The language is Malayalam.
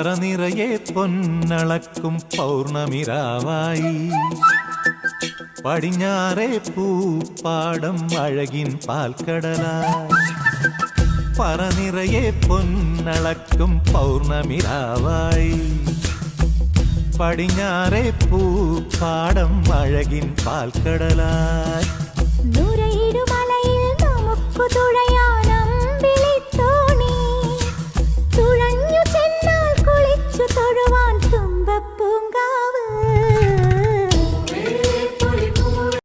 പറനിറയെ പൊന്നളക്കും പൗർണമിരാവായി പടിഞ്ഞാറേ പൂപ്പാടം അഴകിൻ പാൽക്കടലായി പറനിറയെ പൊന്നളക്കും പൗർണമിരാവായി പടിഞ്ഞാറേ പൂപ്പാടം അഴകിൻ പാൽക്കടലായി നൂരയിടുമലയിൽ നമുക്കു തുഴ